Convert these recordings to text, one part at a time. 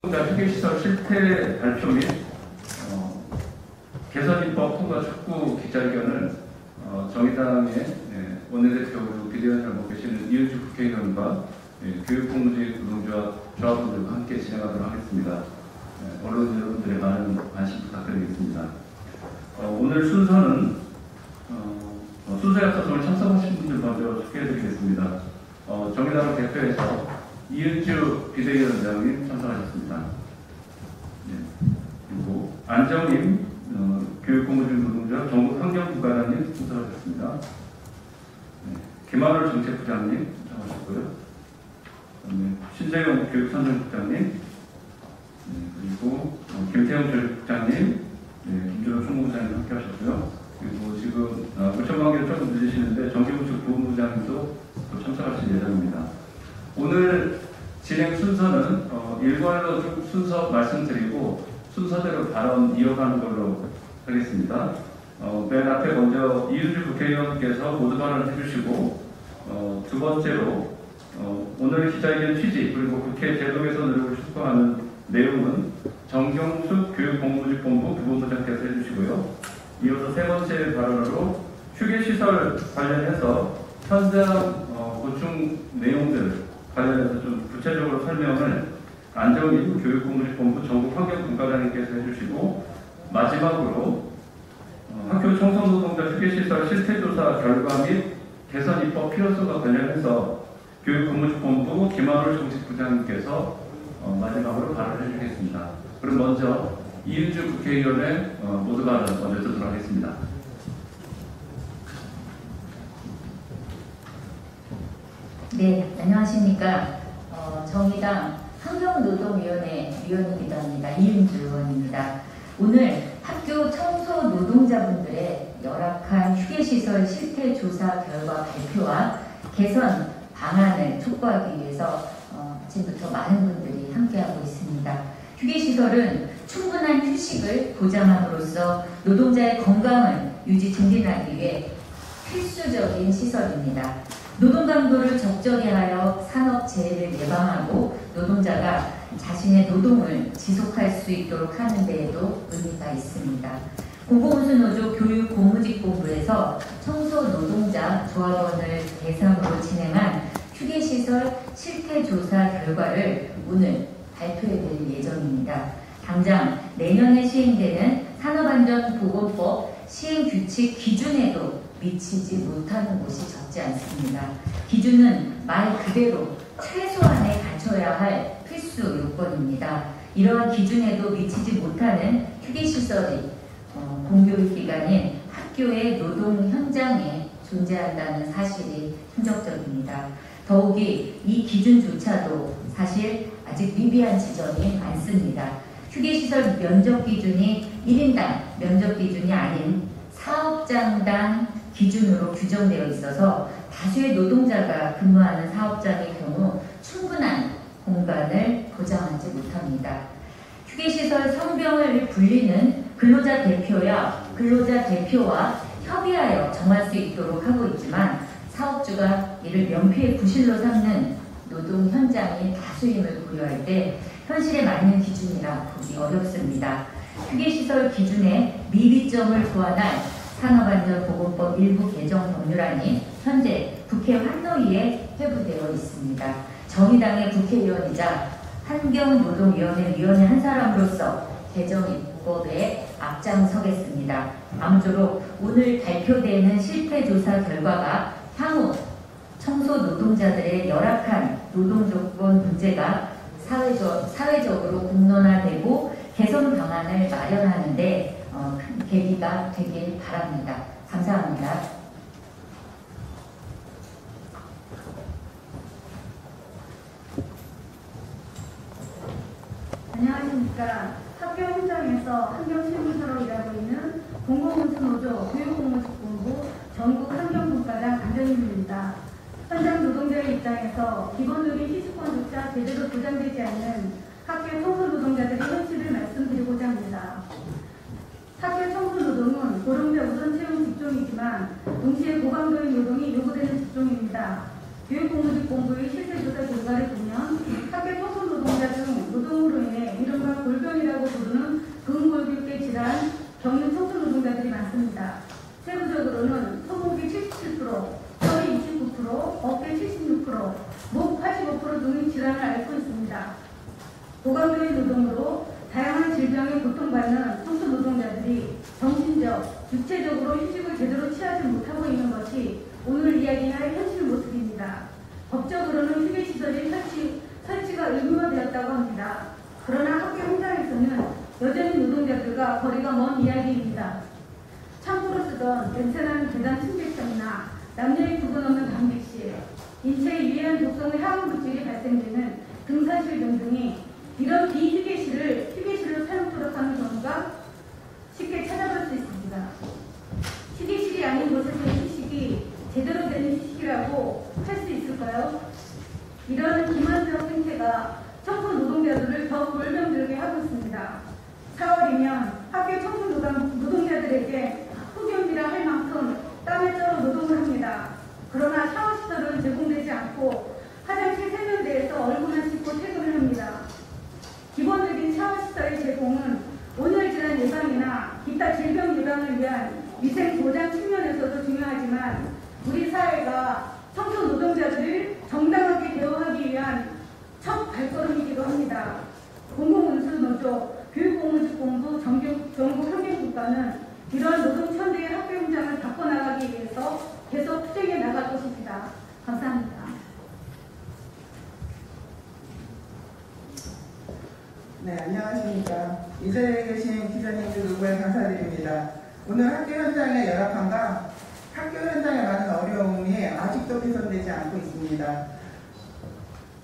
휴게시설 실태 발표 및 개선입법 통과 촉구 기자회견을 정의당의 원내대표로 비대위원을 맡고 계시는 이은주 국회의원과 교육공무직 노동조합원들과 함께 진행하도록 하겠습니다. 언론 여러분들의 많은 관심 부탁드리겠습니다. 오늘 순서는 순서에 앞서서 오늘 참석하신 분들 먼저 소개해드리겠습니다. 정의당을 대표해서 이은주 비대위원장님 참석하셨습니다. 그리고 안정임 교육공무직 노동조합 전국환경부과장님 참석하셨습니다. 김하늘 정책부장님 참석하셨고요. 신재용 교육선정국장님, 그리고 김태형 교육국장님, 김준호 총무부장님 함께 하셨고요. 그리고 지금 우천관계를 좀 늦으시는데 정기부축 부본부장님도 또 참석하실 예정입니다. 오늘 진행 순서는 일괄로 쭉 순서 말씀드리고 순서대로 발언 이어가는 걸로 하겠습니다. 맨 앞에 먼저 이은주 국회의원께서 모두 발언을 해주시고 두 번째로 오늘 기자회견 취지 그리고 국회 제도 개선을 촉구하는 내용은 정경숙 교육공무직본부 부본부장께서 해주시고요. 이어서 세 번째 발언으로 휴게시설 관련해서 현장 보충 내용들 관련해서 좀 구체적으로 설명을 안정임 교육공무직본부 전국환경분과장님께서 해주시고, 마지막으로 학교 청소노동자 휴게시설 실태조사 결과 및 개선 입법 필요성과 관련해서 교육공무직본부 김하늘 정책부장님께서 마지막으로 발언을 해주겠습니다. 그럼 먼저 이은주 국회의원의 모두 발언 먼저 듣도록 하겠습니다. 네, 안녕하십니까. 정의당 환경노동위원회 위원이기도 합니다. 이은주 의원입니다. 오늘 학교 청소 노동자분들의 열악한 휴게시설 실태조사 결과 발표와 개선 방안을 촉구하기 위해서 아침부터 많은 분들이 함께하고 있습니다. 휴게시설은 충분한 휴식을 보장함으로써 노동자의 건강을 유지 증진하기 위해 필수적인 시설입니다. 노동 강도를 적정히 하여 산업재해를 예방하고 노동자가 자신의 노동을 지속할 수 있도록 하는 데에도 의미가 있습니다. 공공운수노조 교육공무직본부에서 청소노동자 조합원을 대상으로 진행한 휴게시설 실태조사 결과를 오늘 발표해드릴 예정입니다. 당장 내년에 시행되는 산업안전보건법 시행규칙 기준에도 미치지 못하는 곳이 적지 않습니다. 기준은 말 그대로 최소한에 갖춰야 할 필수 요건입니다. 이러한 기준에도 미치지 못하는 휴게시설이 공교육기관인 학교의 노동 현장에 존재한다는 사실이 충격적입니다. 더욱이 이 기준조차도 사실 아직 미비한 지점이 많습니다. 휴게시설 면적 기준이 1인당 면적 기준이 아닌 사업장당 기준으로 규정되어 있어서 다수의 노동자가 근무하는 사업장의 경우 충분한 공간을 보장하지 못합니다. 휴게시설 성병을 불리는 근로자 대표와 협의하여 정할 수 있도록 하고 있지만 사업주가 이를 면피의 구실로 삼는 노동 현장이 다수임을 고려할 때 현실에 맞는 기준이라 보기 어렵습니다. 휴게시설 기준의 미비점을 보완할 산업안전보건법 일부 개정 법률안이 현재 국회 환노위에 회부되어 있습니다. 정의당의 국회의원이자 환경노동위원회 위원회 한 사람으로서 개정 입법에 앞장서겠습니다. 아무쪼록 오늘 발표되는 실태조사 결과가 향후 청소노동자들의 열악한 노동조건 문제가 사회적으로 공론화되고 개선 방안을 마련하는 데 큰 계기가 되길 바랍니다. 감사합니다. 안녕하십니까. 학교 현장에서 환경실무사로 일하고 있는 공공운수노조 교육공무직본부 전국환경분과장 안정임입니다. 현장 노동자의 입장에서 기본적인 휴식권조차 제대로 보장되지 않는 학교 청소노동자들의 현실을 말씀드리고자 합니다. 학교 청소노동은 고령자 우선 채용 직종이지만 동시에 고강도의 노동이 요구되는 직종입니다. 교육공무직본부의 실태조사 결과를 보면 학교 청소노동자 중 노동으로 인해 고강도의 노동으로 다양한 질병에 고통받는 청소 노동자들이 정신적, 육체적으로 휴식을 제대로 취하지 못하고 있는 것이 오늘 이야기할 현실 모습입니다. 법적으로는 휴게시설이 설치가 의무화되었다고 합니다. 그러나 학교 현장에서는 여전히 노동자들과 거리가 먼 이야기입니다. 창고로 쓰던 냄새나는 계단 침대성이나 남녀의 구분 없는 단백질, 인체에 유해한 독성의 화학물질이 발생되는 등산실 등등이 이런 휴게실을 사용토록 하는 경우가 쉽게 찾아볼 수 있습니다. 휴게실이 아닌 곳에서의 휴식이 제대로 된 휴식이라고 할 수 있을까요? 이런 기만적 행태가 청소 노동자들을 더욱 물병들게 하고 있습니다. 4월이면 학교 청소 노동자들에게 흑연비라 할 만큼 땀에 쩔어 노동을 합니다. 그러나 샤워시설은 제공되지 않고 화장실 세면대에서 얼굴만 씻고 퇴근을 합니다. 기본적인 샤워시설의 제공은 온열질환 예방이나 기타 질병 예방을 위한 위생 보장 측면에서도 중요하지만 우리 사회가 청소 노동자들을 정당하게 대우하기 위한 첫 발걸음이기도 합니다. 공공운수노조, 교육공무집본부, 전국 환경국가는 이러한 노동천대의 학교 현장을 바꿔나가기 위해서 계속 투쟁해 나갈 것입니다. 감사합니다. 네, 안녕하십니까. 이 자리에 계신 기자님들 누구에 감사드립니다. 오늘 학교 현장의 열악함과 학교 현장에 많은 어려움이 아직도 개선되지 않고 있습니다.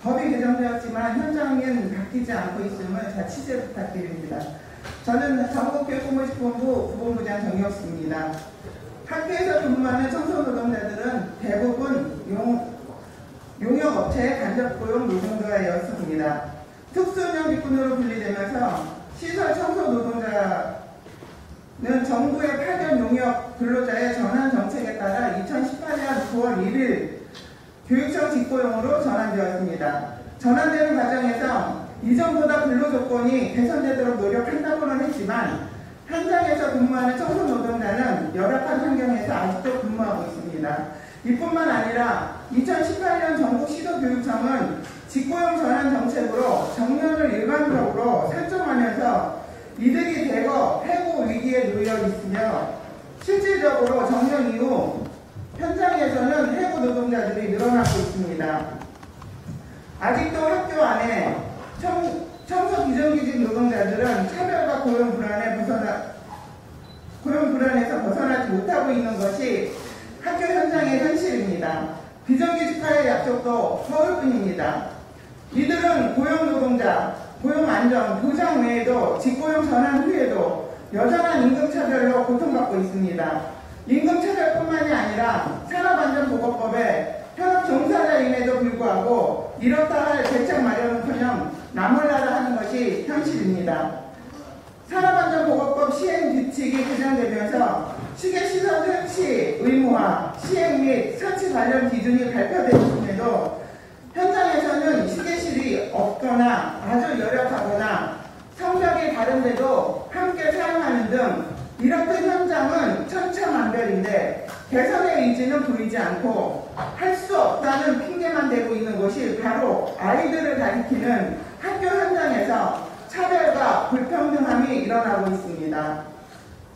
법이 개정되었지만 현장은 바뀌지 않고 있음을 잘 취재 부탁드립니다. 저는 전국교육공무집본부 부본부장 정혁수입니다. 학교에서 근무하는 청소노동자들은 대부분 용역업체의 간접고용 노동자였습니다. 특수운영직군으로 분리되면서 시설 청소노동자는 정부의 파견 용역 근로자의 전환 정책에 따라 2018년 9월 1일 교육청 직고용으로 전환되었습니다. 전환되는 과정에서 이전보다 근로조건이 개선되도록 노력한다고는 했지만 현장에서 근무하는 청소노동자는 열악한 환경에서 아직도 근무하고 있습니다. 이뿐만 아니라 2018년 전국 시도교육청은 직고용 전환 정책으로 정년을 일반적으로 설정하면서 이들이 대거 해고 위기에 놓여 있으며 실질적으로 정년 이후 현장에서는 해고 노동자들이 늘어나고 있습니다. 아직도 학교 안에 청소 비정규직 노동자들은 차별과 고용 불안에서 벗어나지 못하고 있는 것이 학교 현장의 현실입니다. 비정규직화의 약속도 서울뿐입니다. 이들은 고용노동자, 고용안전, 보장 외에도 직고용 전환 후에도 여전한 임금차별로 고통받고 있습니다. 임금차별뿐만이 아니라 산업안전보건법에 현업 종사자임에도 불구하고 이렇다 할 대책 마련은커녕 나몰라라 하는 것이 현실입니다. 산업안전보건법 시행 규칙이 개정되면서 휴게시설 설치 의무화, 시행 및 설치 관련 기준이 발표되었음에도 현장에서는 휴게실이 없거나 아주 열악하거나 성적이 다른데도 함께 사용하는 등 이렇듯 현장은 천차만별인데 개선의 의지는 보이지 않고 할 수 없다는 핑계만 대고 있는 것이 바로 아이들을 가리키는 학교 현장에서 차별과 불평등함이 일어나고 있습니다.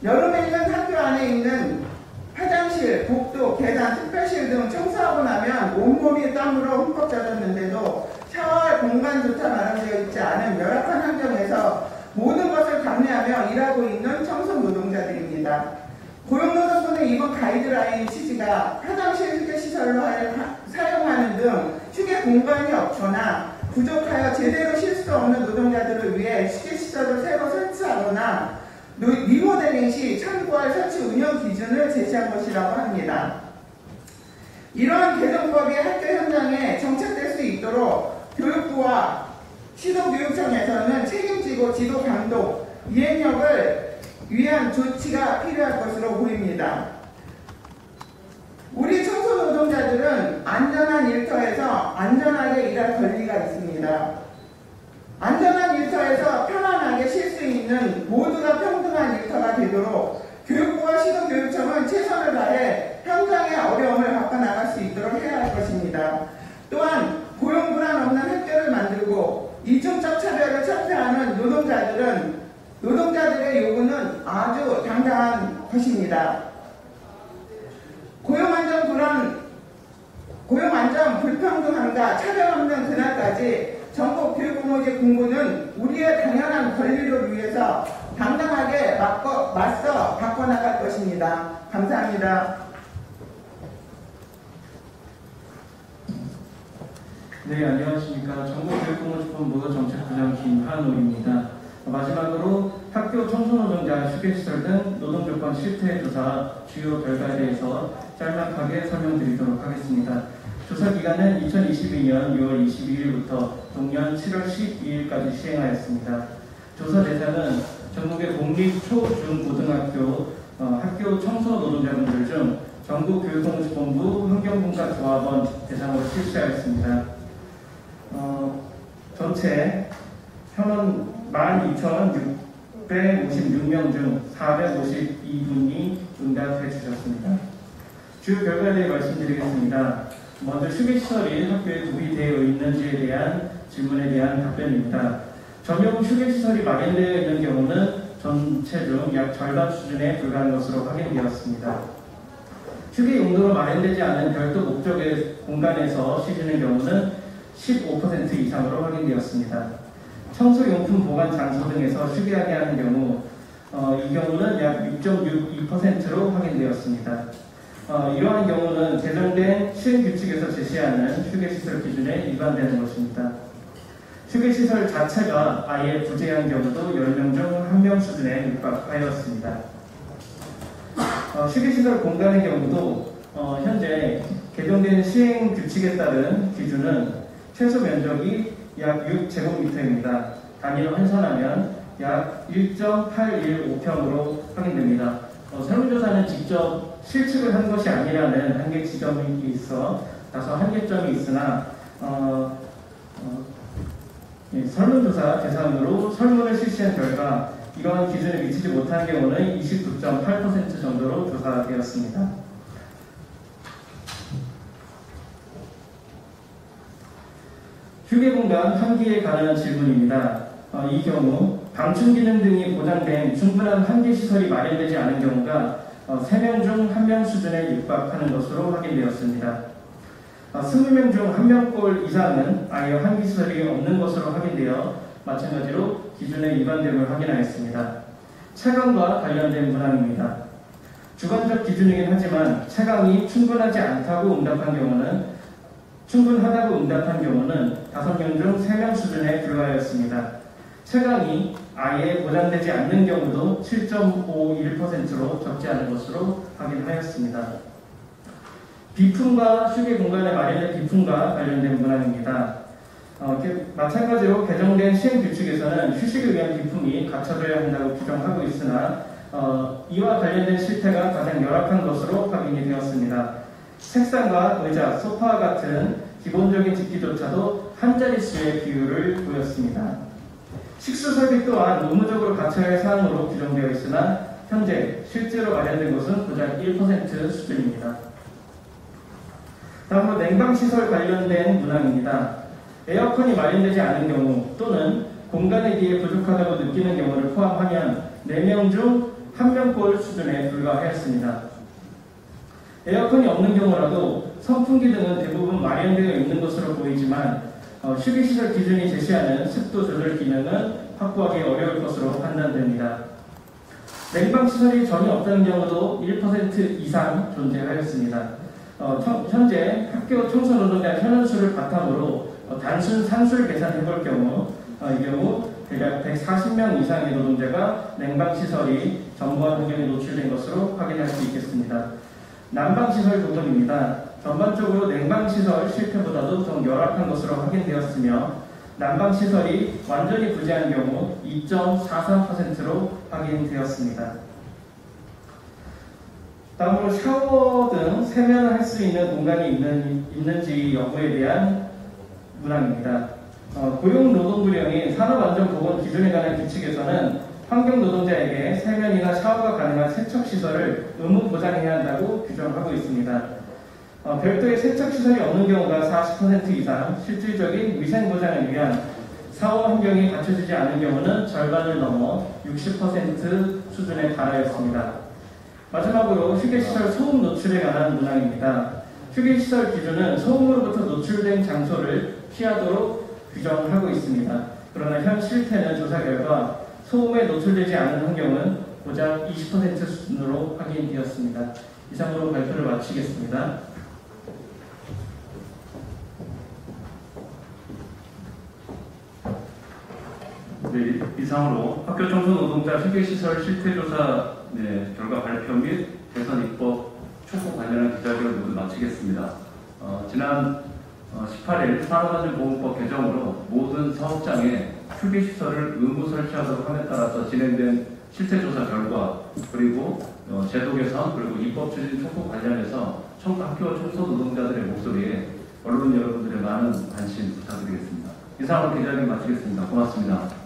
여름에는 학교 안에 있는 화장실, 복도, 계단, 특별실 등 청소하고 나면 온몸이 땀으로 흠뻑 젖었는데도 샤워할 공간조차 마련되어 있지 않은 열악한 환경에서 모든 것을 감내하며 일하고 있는 청소 노동자들입니다. 고용노동부는 이번 가이드라인 취지가 화장실 휴게시설로 사용하는 등 휴게 공간이 없거나 부족하여 제대로 쉴 수 없는 노동자들을 위해 휴게시설을 새로 설치하거나 리모델링 시 참고할 설치 운영 기준을 제시한 것이라고 합니다. 이러한 개정법이 학교 현장에 정착될 수 있도록 교육부와 시도교육청에서는 책임지고 지도 감독, 이행력을 위한 조치가 필요할 것으로 보입니다. 우리 청소 노동자들은 안전한 일터에서 안전하게 일할 권리가 있습니다. 안전한 일터에서 편안하게 쉴 수 있는 모두가 평등한 일터가 되도록 교육부와 시도교육청은 최선을 다해 현장의 어려움을 바꿔나갈 수 있도록 해야 할 것입니다. 또한 고용불안 없는 학교를 만들고 이중적 차별을 노동자들은 노동자들의 요구는 아주 당당한 것입니다. 고용안전 불평등함과 차별 없는 그날까지 전국 교육공무제 공고는 우리의 당연한 권리를 위해서 당당하게 맞서 바꿔나갈 것입니다. 감사합니다. 네, 안녕하십니까. 전국교육공무집본부 정책부장 김한올입니다. 마지막으로 학교 청소노동자 휴게시설 등 노동조건 실태 조사 주요 결과에 대해서 짤막하게 설명드리도록 하겠습니다. 조사 기간은 2022년 6월 22일부터 동년 7월 12일까지 시행하였습니다. 조사 대상은 전국의 공립 초, 중, 고등학교 학교 청소 노동자분들 중 전국교육공무집본부 환경분과조합원 대상으로 실시하였습니다. 전체 현원 12,656명 중 452분이 응답해 주셨습니다. 주요 결과에 대해 말씀드리겠습니다. 먼저 휴게시설이 학교에 구비되어 있는지에 대한 질문에 대한 답변입니다. 전용 휴게시설이 마련되어 있는 경우는 전체 중 약 절반 수준에 불과한 것으로 확인되었습니다. 휴게 용도로 마련되지 않은 별도 목적의 공간에서 쉬시는 경우는 15% 이상으로 확인되었습니다. 청소용품 보관 장소 등에서 휴게하게 하는 경우 이 경우는 약 6.62%로 확인되었습니다. 이러한 경우는 제정된 시행규칙에서 제시하는 휴게시설 기준에 위반되는 것입니다. 휴게시설 자체가 아예 부재한 경우도 10명 중 1명 수준에 육박하였습니다. 휴게시설 공간의 경우도 현재 개정된 시행규칙에 따른 기준은 최소 면적이 약 6제곱미터입니다. 단위로 환산하면 약 1.815평으로 확인됩니다. 설문조사는 직접 실측을 한 것이 아니라는 한계 지점이 있어 다소 한계점이 있으나 설문조사 대상으로 설문을 실시한 결과 이러한 기준에 미치지 못한 경우는 29.8% 정도로 조사되었습니다. 휴게공간 환기에 관한 질문입니다. 이 경우 방충 기능 등이 보장된 충분한 환기 시설이 마련되지 않은 경우가 3명 중 1명 수준에 육박하는 것으로 확인되었습니다. 20명 중 1명꼴 이상은 아예 환기 시설이 없는 것으로 확인되어 마찬가지로 기준의 위반됨을 확인하였습니다. 채광과 관련된 문항입니다. 주관적 기준이긴 하지만 채광이 충분하지 않다고 응답한 경우는 충분하다고 응답한 경우는 5명 중 3명 수준에 불과하였습니다. 채광이 아예 보장되지 않는 경우도 7.51%로 적지 않은 것으로 확인하였습니다. 비품과 휴게 공간에 마련된 비품과 관련된 문항입니다. 마찬가지로 개정된 시행규칙에서는 휴식을 위한 비품이 갖춰져야 한다고 규정하고 있으나 이와 관련된 실태가 가장 열악한 것으로 확인이 되었습니다. 책상과 의자, 소파와 같은 기본적인 집기조차도 한 자릿수의 비율을 보였습니다. 식수 설비 또한 의무적으로 갖춰야 할 사항으로 규정되어 있으나 현재 실제로 마련된 것은 고작 1% 수준입니다. 다음으로 냉방시설 관련된 문항입니다. 에어컨이 마련되지 않은 경우 또는 공간에 비해 부족하다고 느끼는 경우를 포함하면 4명 중 1명꼴 수준에 불과하였습니다. 에어컨이 없는 경우라도 선풍기 등은 대부분 마련되어 있는 것으로 보이지만 휴게시설 기준이 제시하는 습도 조절 기능은 확보하기 어려울 것으로 판단됩니다. 냉방시설이 전혀 없다는 경우도 1% 이상 존재하였습니다. 현재 학교 청소노동자 현원수를 바탕으로 단순 산수를 계산해 볼 경우 이 경우 대략 140명 이상의 노동자가 냉방시설이 전무한 환경에 노출된 것으로 확인할 수 있겠습니다. 난방시설 부분입니다. 전반적으로 냉방시설 실태보다도 좀 열악한 것으로 확인되었으며 난방시설이 완전히 부재한 경우 2.43%로 확인되었습니다. 다음으로 샤워 등 세면을 할 수 있는 공간이 있는지 여부에 대한 문항입니다. 고용노동부령인 산업안전보건 기준에 관한 규칙에서는 환경노동자에게 세면이나 샤워가 가능한 세척시설을 의무 보장해야 한다고 규정하고 있습니다. 별도의 세척시설이 없는 경우가 40% 이상 실질적인 위생보장을 위한 사후 환경이 갖춰지지 않은 경우는 절반을 넘어 60% 수준에 달하였습니다. 마지막으로 휴게시설 소음 노출에 관한 문항입니다. 휴게시설 기준은 소음으로부터 노출된 장소를 피하도록 규정하고 있습니다. 그러나 현 실태는 조사 결과 소음에 노출되지 않은 환경은 고작 20% 수준으로 확인되었습니다. 이상으로 발표를 마치겠습니다. 네, 이상으로 학교 청소 노동자 휴게시설 실태조사 결과 발표 및 개선 입법 촉구 관련한 기자회견을 모두 마치겠습니다. 지난 18일 산업안전보건법 개정으로 모든 사업장에 휴게시설을 의무 설치하도록 함에 따라서 진행된 실태조사 결과 그리고 제도 개선 그리고 입법 추진 촉구 관련해서 학교 청소 노동자들의 목소리에 언론 여러분들의 많은 관심 부탁드리겠습니다. 이상으로 기자회견 마치겠습니다. 고맙습니다.